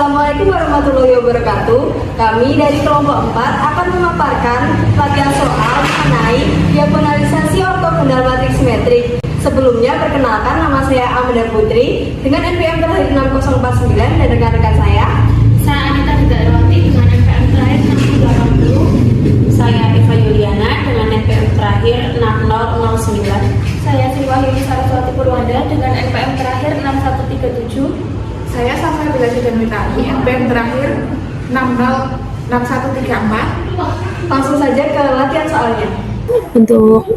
Assalamualaikum warahmatullahi wabarakatuh. Kami dari kelompok 4 akan memaparkan latihan soal mengenai diagonalisasi ortogonal matriks simetrik. Sebelumnya, perkenalkan, nama saya Amanda Putri dengan NPM terakhir 6049 dan rekan-rekan saya. Saya Anita Hidarwati dengan NPM terakhir 6080. Saya Eva Yuliana dengan NPM terakhir 6009. Saya Sriwahyuni Saraswati Purwanda dengan NPM terakhir 6137. Saya Safra Bilasi dan Witani, NPM terakhir 6134. Langsung saja ke latihan soalnya. Untuk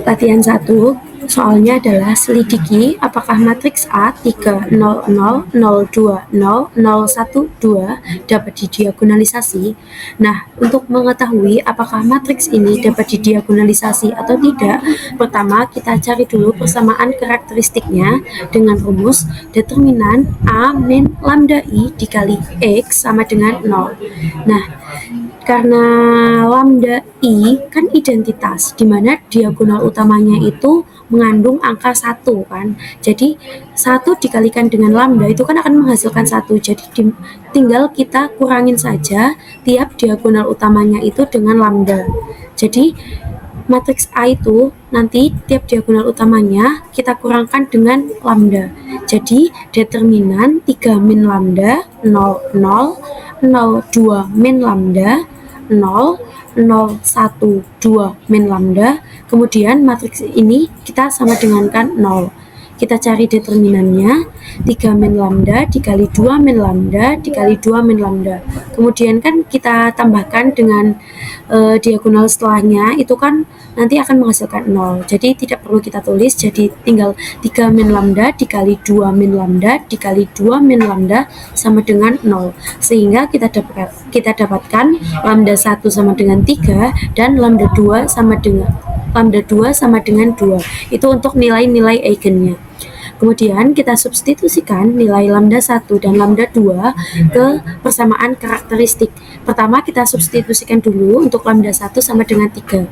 latihan 1, soalnya adalah selidiki apakah matriks A 3, 0, 0, 0, 2, 0, 0, 1, 2 dapat didiagonalisasi. Nah, untuk mengetahui apakah matriks ini dapat didiagonalisasi atau tidak, pertama kita cari dulu persamaan karakteristiknya dengan rumus determinan A min lambda I dikali X sama dengan 0. Nah, karena lambda I kan identitas, di mana diagonal utamanya itu mengandung angka 1 kan. Jadi 1 dikalikan dengan lambda itu kan akan menghasilkan 1. Jadi tinggal kita kurangin saja tiap diagonal utamanya itu dengan lambda. Jadi matriks A itu nanti tiap diagonal utamanya kita kurangkan dengan lambda. Jadi determinan 3 min lambda 0, 0, 0, 2 min lambda 0, 0, 1, 2 min lambda. Kemudian matriks ini kita sama dengan kan 0. Kita cari determinannya 3 min lambda dikali 2 min lambda dikali 2 min lambda. Kemudian kan kita tambahkan dengan diagonal setelahnya itu kan nanti akan menghasilkan 0. Jadi tidak perlu kita tulis, jadi tinggal 3 min lambda dikali 2 min lambda dikali 2 min lambda sama dengan 0. Sehingga kita dapatkan lambda 1 sama dengan 3 dan lambda 2 sama dengan 2. Itu untuk nilai-nilai eigennya. Kemudian kita substitusikan nilai lambda 1 dan lambda 2 ke persamaan karakteristik. Pertama kita substitusikan dulu untuk lambda 1 sama dengan 3.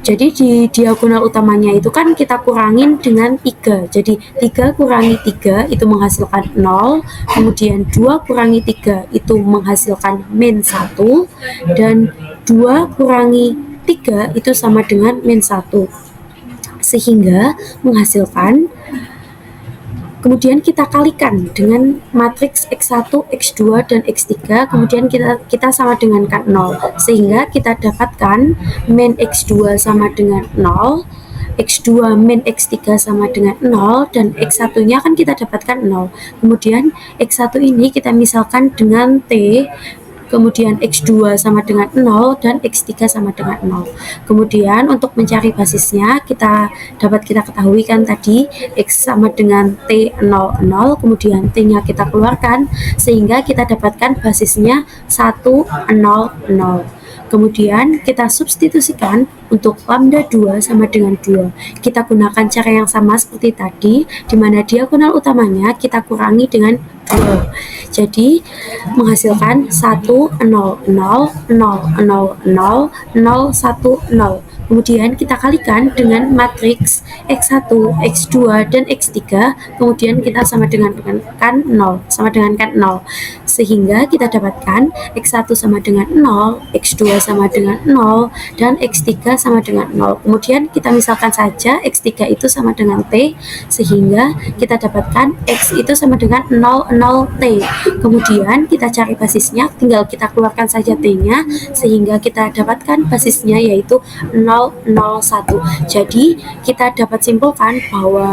Jadi di diagonal utamanya itu kan kita kurangin dengan 3. Jadi 3 kurangi 3 itu menghasilkan 0. Kemudian 2 kurangi 3 itu menghasilkan min 1. Dan 2 kurangi 3 itu sama dengan min 1. Sehingga menghasilkan, kemudian kita kalikan dengan matriks X1, X2, dan X3, kemudian kita sama dengan kan 0, sehingga kita dapatkan min X2 sama dengan 0, X2 min X3 sama dengan 0, dan X1 nya kan kita dapatkan 0. Kemudian X1 ini kita misalkan dengan T, kemudian X2 sama dengan 0 dan X3 sama dengan 0. Kemudian untuk mencari basisnya kita ketahui kan tadi X sama dengan T00, kemudian T-nya kita keluarkan sehingga kita dapatkan basisnya 100. Kemudian kita substitusikan untuk lambda 2 sama dengan 2. Kita gunakan cara yang sama seperti tadi, di mana diagonal utamanya kita kurangi dengan 2. Jadi menghasilkan 1, 0, 0, 0, 0, 0, 0, 1, 0. Kemudian kita kalikan dengan matriks X1, X2, dan X3. Kemudian kita sama dengan kan 0, sama dengan kan 0. Sehingga kita dapatkan X1 sama dengan 0, X2 sama dengan 0, dan X3 sama dengan 0. Kemudian kita misalkan saja X3 itu sama dengan T, sehingga kita dapatkan X itu sama dengan 0, 0, T. Kemudian kita cari basisnya, tinggal kita keluarkan saja T-nya, sehingga kita dapatkan basisnya yaitu 0, 0, 1. Jadi kita dapat simpulkan bahwa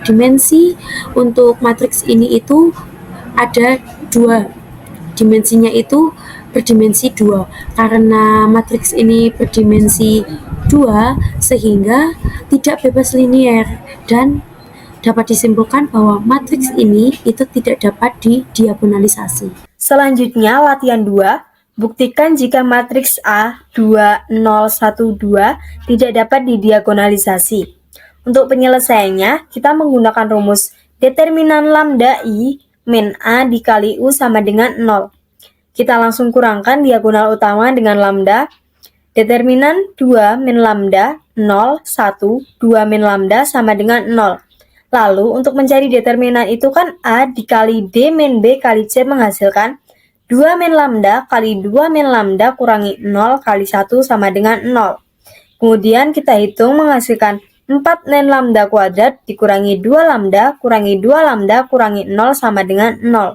dimensi untuk matriks ini itu ada 2. Dimensinya itu berdimensi 2. Karena matriks ini berdimensi 2 sehingga tidak bebas linier, dan dapat disimpulkan bahwa matriks ini itu tidak dapat didiagonalisasi. Selanjutnya latihan 2. Buktikan jika matriks A 2, 0, 1, 2 tidak dapat didiagonalisasi. Untuk penyelesaiannya, kita menggunakan rumus determinan lambda I min A dikali U sama dengan 0. Kita langsung kurangkan diagonal utama dengan lambda. Determinan 2 min lambda 0, 1, 2 min lambda sama dengan 0. Lalu untuk mencari determinan itu kan A dikali D min B kali C menghasilkan 2 min lambda kali 2 min lambda kurangi 0 kali 1 sama dengan 0. Kemudian kita hitung menghasilkan 4 min lambda kuadrat dikurangi 2 lambda kurangi 2 lambda kurangi 0 sama dengan 0.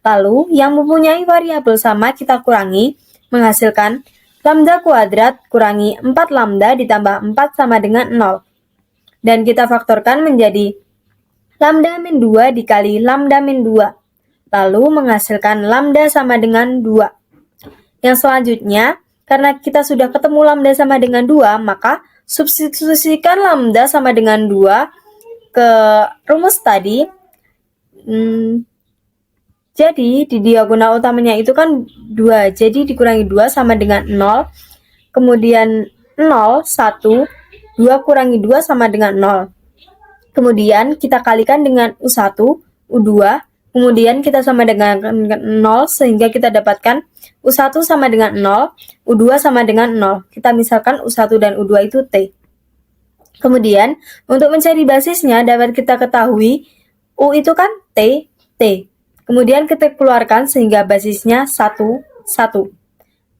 Lalu yang mempunyai variabel sama kita kurangi menghasilkan lambda kuadrat kurangi 4 lambda ditambah 4 sama dengan 0. Dan kita faktorkan menjadi lambda min 2 dikali lambda min 2. Lalu menghasilkan lambda sama dengan 2. Yang selanjutnya, karena kita sudah ketemu lambda sama dengan 2, maka substitusikan lambda sama dengan 2 ke rumus tadi. Jadi di diagonal utamanya itu kan 2, jadi dikurangi 2 sama dengan 0. Kemudian 0, 1, 2 kurangi 2 sama dengan 0. Kemudian kita kalikan dengan U1, U2, kemudian kita sama dengan 0 sehingga kita dapatkan U1 sama dengan 0, U2 sama dengan 0. Kita misalkan U1 dan U2 itu T. Kemudian untuk mencari basisnya dapat kita ketahui U itu kan T, T. Kemudian kita keluarkan sehingga basisnya 1, 1.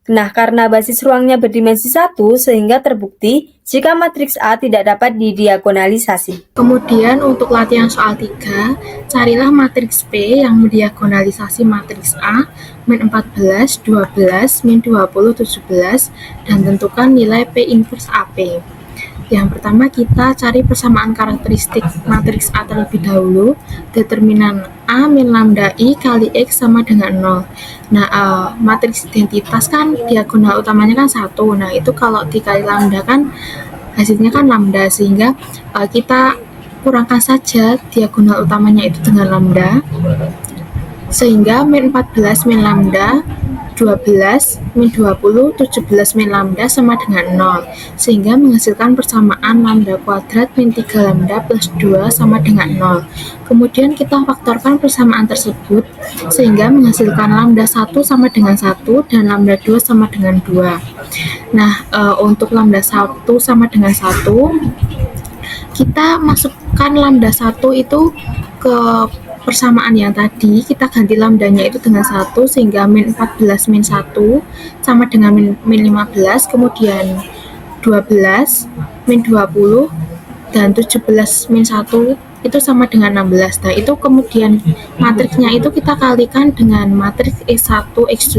Nah, karena basis ruangnya berdimensi 1, sehingga terbukti jika matriks A tidak dapat didiagonalisasi. Kemudian untuk latihan soal 3, carilah matriks P yang mendiagonalisasi matriks A min 14, 12, min 20, 17, dan tentukan nilai P inverse AP. Yang pertama kita cari persamaan karakteristik matriks A terlebih dahulu. Determinan A min lambda I kali X sama dengan 0. Nah, matriks identitas kan diagonal utamanya kan 1. Nah, itu kalau dikali lambda kan hasilnya kan lambda, sehingga kita kurangkan saja diagonal utamanya itu dengan lambda. Sehingga min 14 min lambda 12, min 20, 17 min lambda sama dengan 0, sehingga menghasilkan persamaan lambda kuadrat min 3 lambda plus 2 sama dengan 0. Kemudian kita faktorkan persamaan tersebut, sehingga menghasilkan lambda 1 sama dengan 1 dan lambda 2 sama dengan 2. Nah, untuk lambda 1 sama dengan 1, kita masukkan lambda 1 itu ke persamaan yang tadi, kita ganti lambdanya itu dengan 1 sehingga min 14 min 1 sama dengan min 15, kemudian 12 min 20 dan 17 min 1 itu sama dengan 16. Nah, itu kemudian matriksnya itu kita kalikan dengan matriks X1 X2,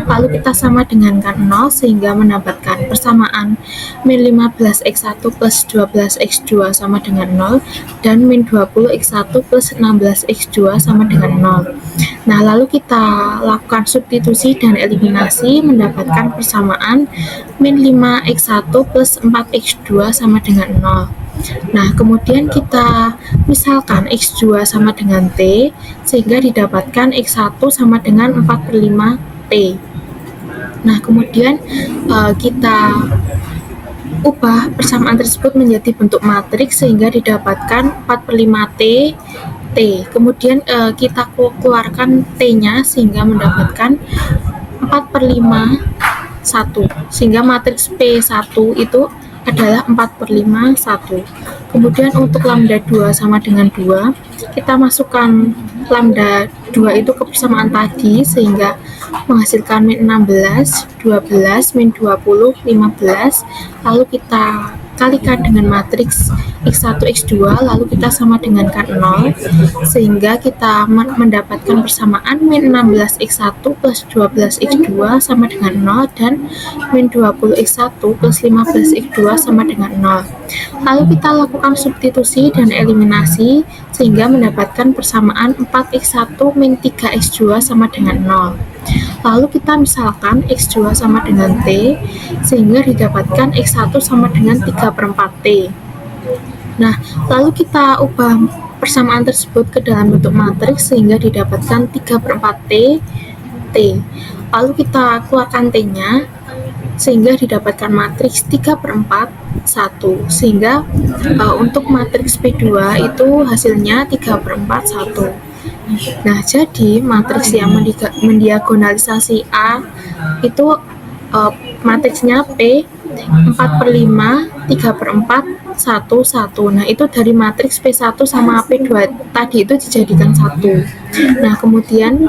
lalu kita sama dengankan 0 sehingga mendapatkan persamaan min 15 X1 plus 12 X2 sama dengan 0 dan min 20 X1 plus 16 X2 sama dengan 0. Nah, lalu kita lakukan substitusi dan eliminasi mendapatkan persamaan min 5 X1 plus 4 X2 sama dengan 0. Nah, kemudian kita misalkan X2 sama dengan T, sehingga didapatkan X1 sama dengan 4/5 T. Nah, kemudian kita ubah persamaan tersebut menjadi bentuk matriks sehingga didapatkan 4/5 T, T. Kemudian kita keluarkan T-nya sehingga mendapatkan 4/5 1, sehingga matriks P1 itu adalah 4/5 1. Kemudian untuk lambda 2 sama dengan 2, kita masukkan lambda 2 itu ke persamaan tadi sehingga menghasilkan min 16, 12, min 20, 15. Lalu kita kalikan dengan matriks X1 X2, lalu kita sama dengankan 0 sehingga kita mendapatkan persamaan min 16 X1 plus 12 X2 sama dengan 0 dan min 20 X1 plus 15 X2 sama dengan 0. Lalu kita lakukan substitusi dan eliminasi sehingga mendapatkan persamaan 4x1 min 3x2 sama dengan 0. Lalu kita misalkan x2 sama dengan t sehingga didapatkan x1 sama dengan 3/4t. Nah, lalu kita ubah persamaan tersebut ke dalam bentuk matriks sehingga didapatkan 3/4t, t. Lalu kita keluarkan t-nya sehingga didapatkan matriks 3/4 1, sehingga untuk matriks P2 itu hasilnya 3/4 1. Nah, jadi matriks yang mendiagonalisasi A itu matriksnya P 4/5, 3/4 1, 1. Nah, itu dari matriks P1 sama P2 tadi itu dijadikan 1. Nah, kemudian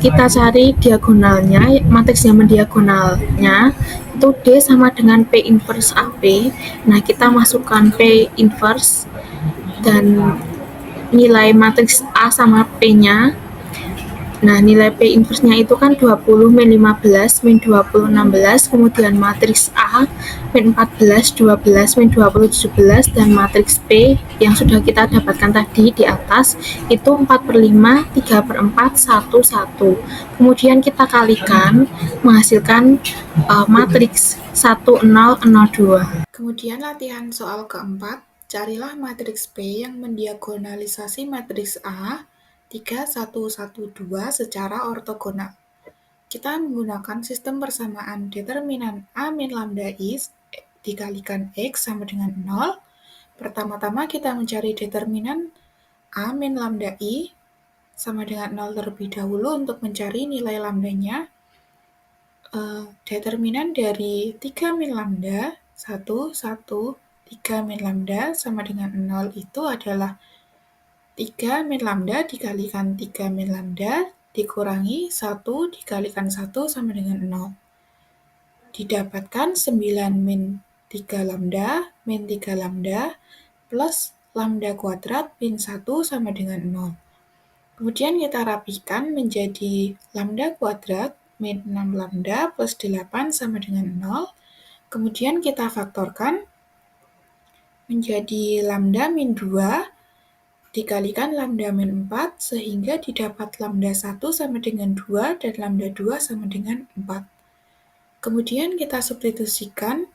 kita cari diagonalnya, matriks yang mendiagonalnya itu D sama dengan P inverse AP. Nah, kita masukkan P inverse dan nilai matriks A sama P-nya. Nah, nilai P inverse-nya itu kan 20 min 15 min 20 16, kemudian matriks A min 14 12 min 20 17, dan matriks P yang sudah kita dapatkan tadi di atas itu 4/5 3/4 1 1. Kemudian kita kalikan menghasilkan matriks 1 0 0 2. Kemudian latihan soal keempat, carilah matriks P yang mendiagonalisasi matriks A 3 1 1 2 secara ortogonal. Kita menggunakan sistem persamaan determinan A min lambda I dikalikan X sama dengan 0. Pertama-tama kita mencari determinan A min lambda I sama dengan 0 terlebih dahulu untuk mencari nilai lambdanya. Determinan dari 3 min lambda 1, 1, 3 min lambda sama dengan 0 itu adalah 3 min lambda dikalikan 3 min lambda dikurangi 1 dikalikan 1 sama dengan 0. Didapatkan 9 min 3 lambda min 3 lambda plus lambda kuadrat min 1 sama dengan 0. Kemudian kita rapihkan menjadi lambda kuadrat min 6 lambda plus 8 sama dengan 0. Kemudian kita faktorkan menjadi lambda min 2 dikalikan lambda min 4 sehingga didapat lambda 1 sama dengan 2 dan lambda 2 sama dengan 4. Kemudian kita substitusikan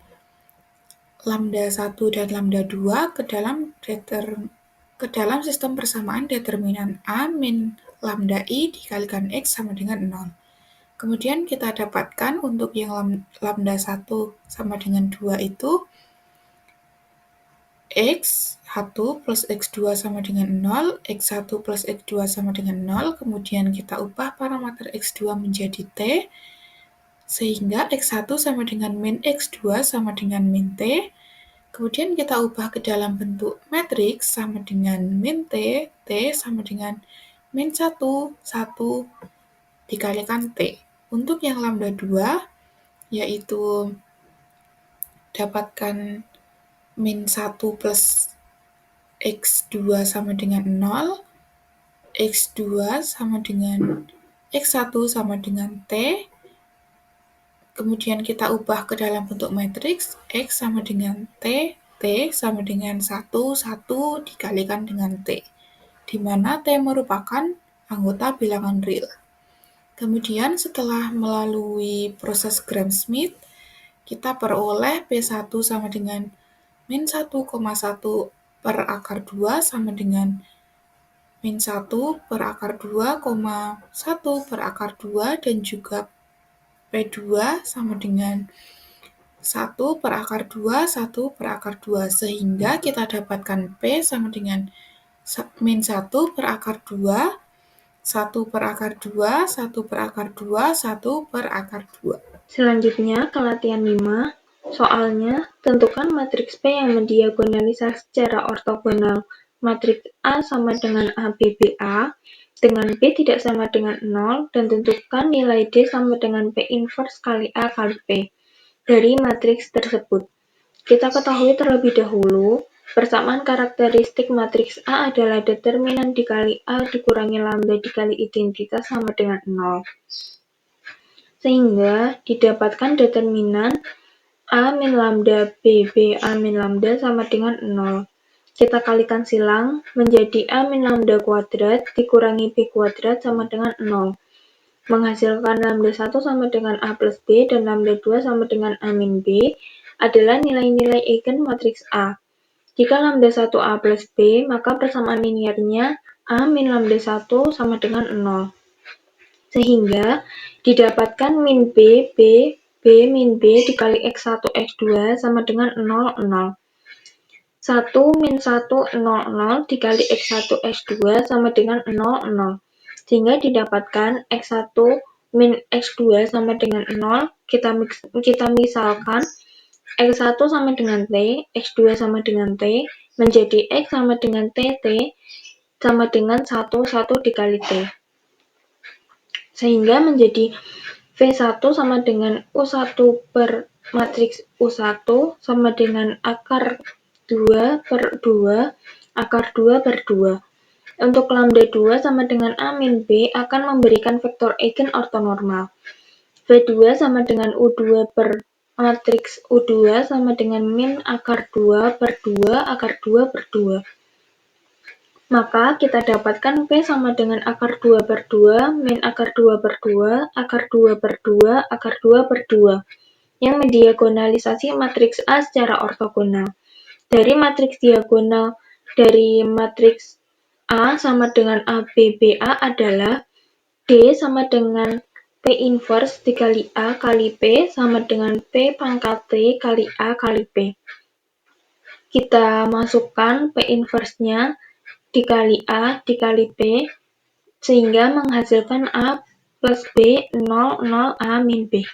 lambda 1 dan lambda 2 ke dalam sistem persamaan determinan A min lambda I dikalikan X sama dengan 0. Kemudian kita dapatkan untuk yang lambda 1 sama dengan 2 itu X1 plus X2 sama dengan 0, X1 plus X2 sama dengan 0, kemudian kita ubah parameter X2 menjadi T, sehingga X1 sama dengan min X2 sama dengan min T, kemudian kita ubah ke dalam bentuk matriks sama dengan min T, T sama dengan min 1, 1 dikalikan T. Untuk yang lambda 2, yaitu dapatkan min 1 plus X2 sama dengan 0, X2 sama dengan X1 sama dengan T, kemudian kita ubah ke dalam bentuk matriks, X sama dengan T, T sama dengan 1, 1 dikalikan dengan T, di mana T merupakan anggota bilangan real. Kemudian setelah melalui proses Gram-Schmidt, kita peroleh P1 sama dengan min 1,1 per akar 2 sama dengan min 1 per akar 2, 1 per akar 2 dan juga P2 sama dengan 1 per akar 2, 1 per akar 2 sehingga kita dapatkan P sama dengan min 1 per akar 2, 1 per akar 2, 1 per akar 2, 1 per akar 2. Selanjutnya ke latihan 5. Soalnya, tentukan matriks P yang mendiagonalisasi secara ortogonal. Matriks A sama dengan ABBA, dengan P tidak sama dengan 0, dan tentukan nilai D sama dengan P inverse kali A kali P dari matriks tersebut. Kita ketahui terlebih dahulu, persamaan karakteristik matriks A adalah determinan dikali A dikurangi lambda dikali identitas sama dengan 0. Sehingga didapatkan determinan A min lambda B A min lambda sama dengan 0. Kita kalikan silang menjadi A min lambda kuadrat dikurangi B kuadrat sama dengan 0. Menghasilkan lambda 1 sama dengan A plus B dan lambda 2 sama dengan A min B adalah nilai-nilai eigen matriks A. Jika lambda 1 A plus B, maka persamaan linearnya A min lambda 1 sama dengan 0. Sehingga didapatkan min B min B dikali X1 X2 sama dengan 0, 0. 1 min 1 0 dikali X1 X2 sama dengan 0, 0. Sehingga didapatkan X1 min X2 sama dengan 0. Kita misalkan X1 sama dengan T, X2 sama dengan T, menjadi X sama dengan TT sama dengan 1 dikali T. Sehingga menjadi V1 sama dengan U1 per matriks U1 sama dengan akar 2 per 2, akar 2 per 2. Untuk lambda 2 sama dengan A min B akan memberikan vektor eigen ortonormal. V2 sama dengan U2 per matriks U2 sama dengan min akar 2 per 2, akar 2 per 2. Maka kita dapatkan P sama dengan akar 2 per 2, min akar 2 per 2, akar 2 per 2, akar 2 per 2, yang mendiagonalisasi matriks A secara ortogonal. Dari matriks diagonal dari matriks A sama dengan ABBA adalah D sama dengan P inverse dikali A kali P sama dengan P pangkat T kali A kali P. Kita masukkan P inverse-nya dikali A dikali P sehingga menghasilkan A plus B 0, 0, A min B.